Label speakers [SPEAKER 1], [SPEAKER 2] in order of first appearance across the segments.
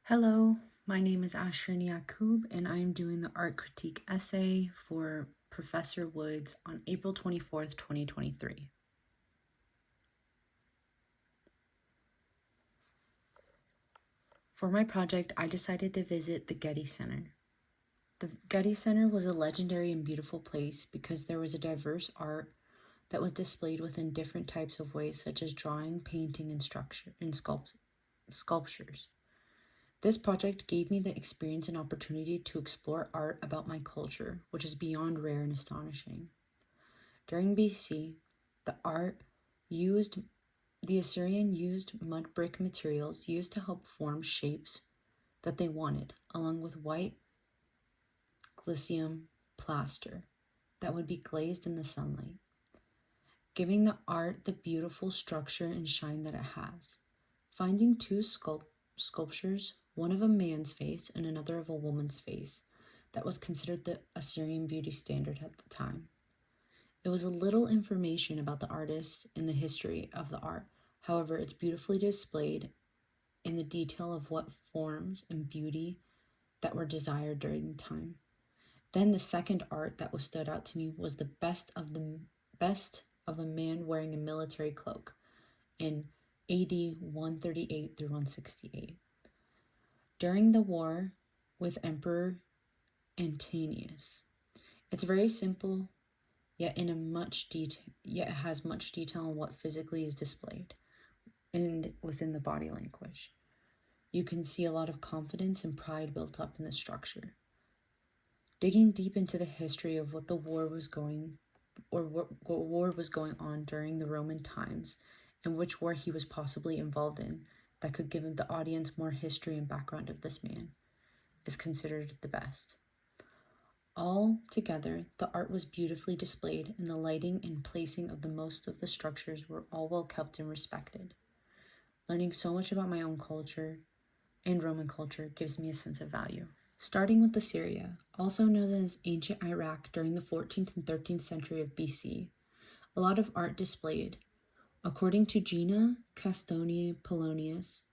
[SPEAKER 1] Hello, my name is Ashrin Yakub, and I am doing the art critique essay for Professor Woods on April 24th, 2023. For my project, I decided to visit the Getty Center. The Getty Center was a legendary and beautiful place because there was a diverse art that was displayed within different types of ways, such as drawing, painting, and sculptures. This project gave me the experience and opportunity to explore art about my culture, which is beyond rare and astonishing. During BC, the Assyrian used mud brick materials used to help form shapes that they wanted, along with white Glycium plaster that would be glazed in the sunlight, giving the art the beautiful structure and shine that it has. Finding two sculptures, one of a man's face and another of a woman's face, that was considered the Assyrian beauty standard at the time. It was a little information about the artist and the history of the art. However, it's beautifully displayed in the detail of what forms and beauty that were desired during the time. Then the second art that was stood out to me was the best of a man wearing a military cloak in AD 138 through 168. During the war with Emperor Antonius. It's very simple, yet it has much detail on what physically is displayed and within the body language. You can see a lot of confidence and pride built up in the structure. Digging deep into the history of what war was going on during the Roman times and which war he was possibly involved in, that could give the audience more history and background of this man, is considered the best. All together, the art was beautifully displayed, and the lighting and placing of the most of the structures were all well kept and respected. Learning so much about my own culture and Roman culture gives me a sense of value. Starting with Assyria, also known as ancient Iraq during the 14th and 13th century of BC, a lot of art displayed. According to Gina Castonia Polonius,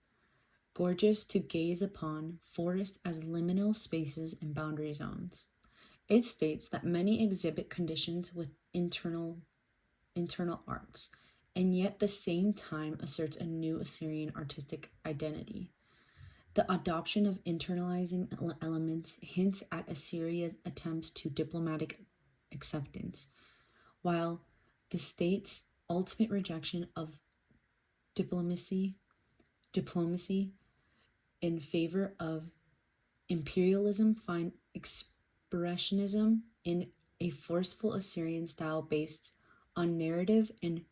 [SPEAKER 1] gorgeous to gaze upon, forests as liminal spaces and boundary zones. It states that many exhibit conditions with internal arts, and yet at the same time asserts a new Assyrian artistic identity. The adoption of internalizing elements hints at Assyria's attempts to diplomatic acceptance, while the state's ultimate rejection of diplomacy in favor of imperialism find expressionism in a forceful Assyrian style based on narrative and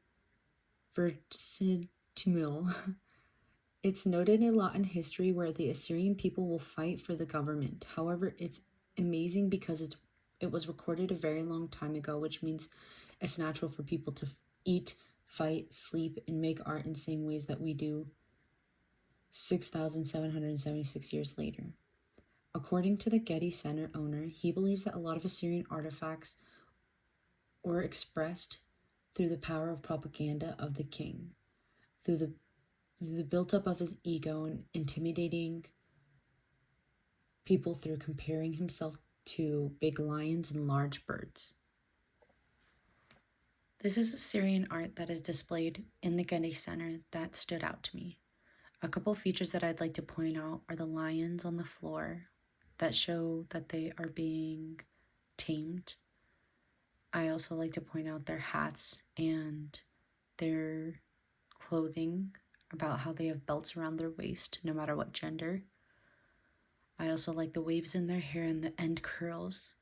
[SPEAKER 1] verisimile. It's noted a lot in history where the Assyrian people will fight for the government. However, it's amazing because it was recorded a very long time ago, which means it's natural for people to eat, fight, sleep, and make art in the same ways that we do 6,776 years later. According to the Getty Center owner, he believes that a lot of Assyrian artifacts were expressed through the power of propaganda of the king, through the built-up of his ego and intimidating people through comparing himself to big lions and large birds. This is Assyrian art that is displayed in the Getty Center that stood out to me. A couple features that I'd like to point out are the lions on the floor that show that they are being tamed. I also like to point out their hats and their clothing, about how they have belts around their waist no matter what gender. I also like the waves in their hair and the end curls.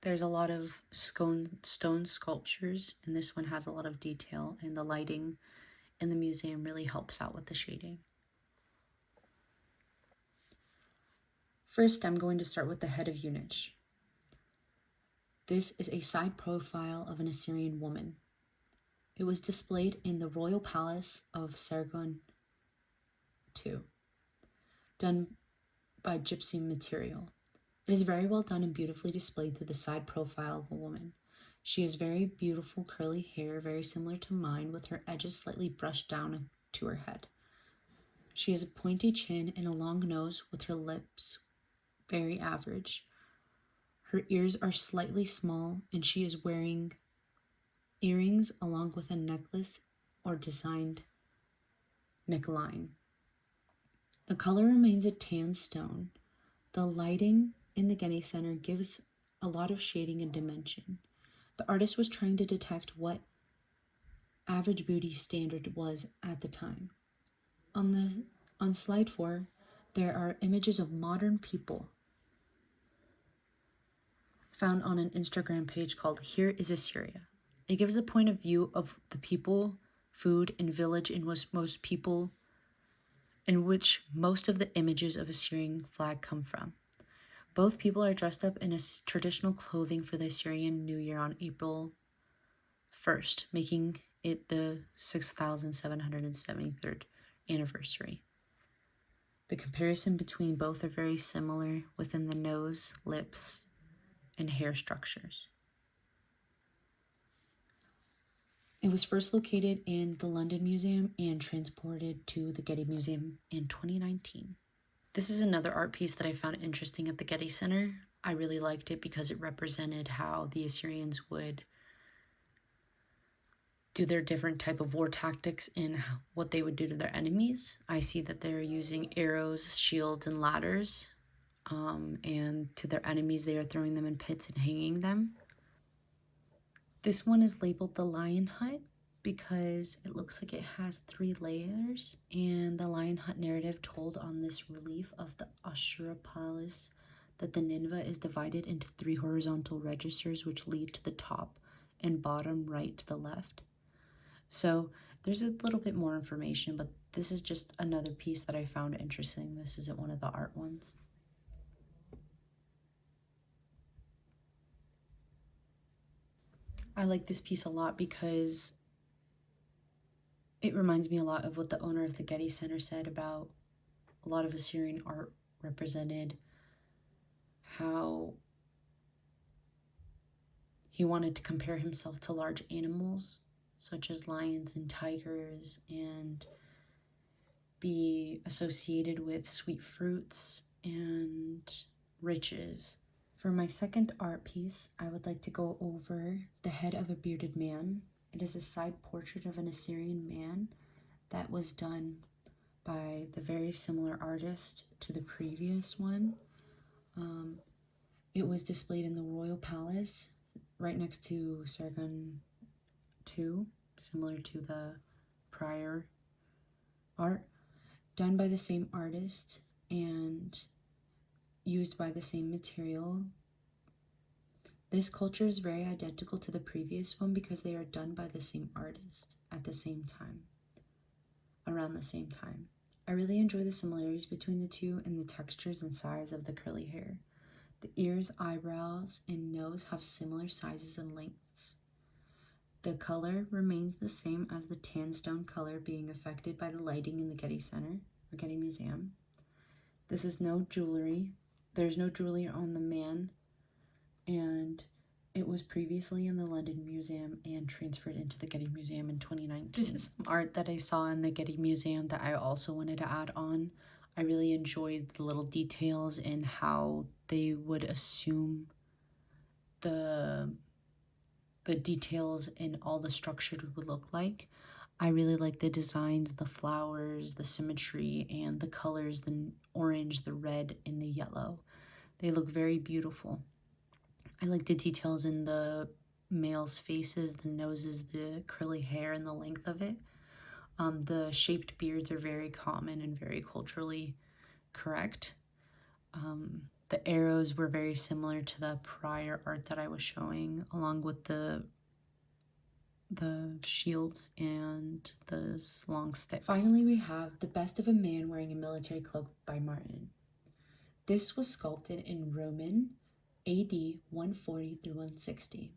[SPEAKER 1] There's a lot of stone sculptures, and this one has a lot of detail, and the lighting in the museum really helps out with the shading. First, I'm going to start with the head of Eunuch. This is a side profile of an Assyrian woman. It was displayed in the royal palace of Sargon II, done by gypsum material. It is very well done and beautifully displayed through the side profile of a woman. She has very beautiful curly hair, very similar to mine, with her edges slightly brushed down to her head. She has a pointy chin and a long nose with her lips very average. Her ears are slightly small and she is wearing earrings along with a necklace or designed neckline. The color remains a tan stone. The lighting in the Getty Center gives a lot of shading and dimension. The artist was trying to detect what average beauty standard was at the time. On slide 4, there are images of modern people found on an Instagram page called Here is Assyria. It gives a point of view of the people, food, and village in which most of the images of Assyrian flag come from. Both people are dressed up in a traditional clothing for the Assyrian New Year on April 1st, making it the 6,773rd anniversary. The comparison between both are very similar within the nose, lips, and hair structures. It was first located in the London Museum and transported to the Getty Museum in 2019. This is another art piece that I found interesting at the Getty Center. I really liked it because it represented how the Assyrians would do their different type of war tactics and what they would do to their enemies. I see that they're using arrows, shields, and ladders. And to their enemies, they are throwing them in pits and hanging them. This one is labeled the Lion Hut because it looks like it has 3 layers, and the Lion Hut narrative told on this relief of the Ashura Palace that the Nineveh is divided into 3 horizontal registers which lead to the top and bottom right to the left. So there's a little bit more information, but this is just another piece that I found interesting. This isn't one of the art ones. I like this piece a lot because it reminds me a lot of what the owner of the Getty Center said about a lot of Assyrian art represented how he wanted to compare himself to large animals such as lions and tigers and be associated with sweet fruits and riches. For my second art piece, I would like to go over the head of a bearded man. It is a side portrait of an Assyrian man that was done by the very similar artist to the previous one. It was displayed in the royal palace right next to Sargon II, similar to the prior art, done by the same artist and used by the same material. This culture is very identical to the previous one because they are done by the same artist at the same time, around the same time. I really enjoy the similarities between the two and the textures and size of the curly hair. The ears, eyebrows, and nose have similar sizes and lengths. The color remains the same as the tan stone color being affected by the lighting in the Getty Center or Getty Museum. This is no jewelry. There's no jewelry on the man, and it was previously in the London Museum and transferred into the Getty Museum in 2019. This is some art that I saw in the Getty Museum that I also wanted to add on. I really enjoyed the little details in how they would assume the details in all the structure would look like. I really like the designs, the flowers, the symmetry, and the colors, the orange, the red, and the yellow. They look very beautiful. I like the details in the males' faces, the noses, the curly hair, and the length of it. The shaped beards are very common and very culturally correct. The arrows were very similar to the prior art that I was showing, along with the shields and the long sticks. Finally, we have The Best of a Man Wearing a Military Cloak by Martin. This was sculpted in Roman AD 140 through 160.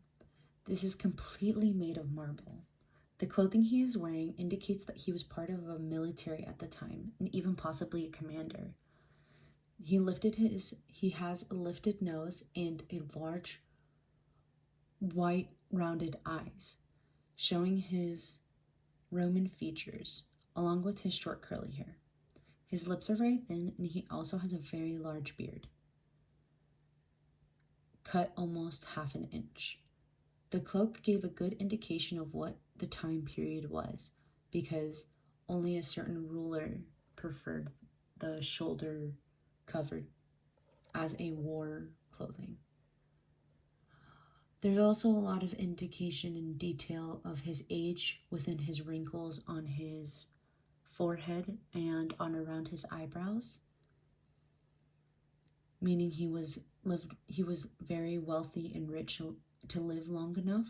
[SPEAKER 1] This is completely made of marble. The clothing he is wearing indicates that he was part of a military at the time, and even possibly a commander. He has a lifted nose and a large white rounded eyes, showing his Roman features, along with his short curly hair. His lips are very thin, and he also has a very large beard, cut almost half an inch. The cloak gave a good indication of what the time period was, because only a certain ruler preferred the shoulder covered as a war clothing. There's also a lot of indication and detail of his age within his wrinkles on his forehead and on around his eyebrows, meaning he was very wealthy and rich to live long enough.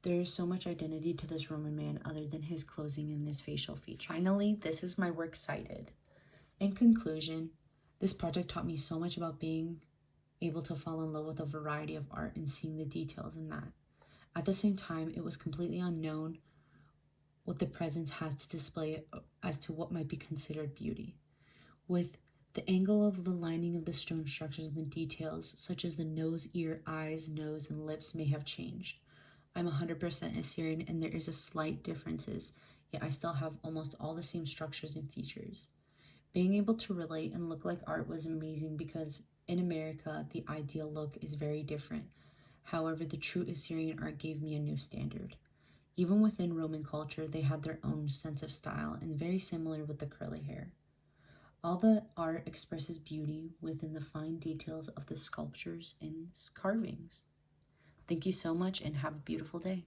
[SPEAKER 1] There is so much identity to this Roman man other than his clothing and his facial features. Finally, this is my work cited. In conclusion, this project taught me so much about being able to fall in love with a variety of art and seeing the details in that. At the same time, it was completely unknown what the present has to display as to what might be considered beauty. With the angle of the lining of the stone structures and the details, such as the nose, ear, eyes, nose, and lips, may have changed. I'm 100% Assyrian, and there is a slight differences, yet I still have almost all the same structures and features. Being able to relate and look like art was amazing because in America, the ideal look is very different. However, the true Assyrian art gave me a new standard. Even within Roman culture, they had their own sense of style and very similar with the curly hair. All the art expresses beauty within the fine details of the sculptures and carvings. Thank you so much and have a beautiful day.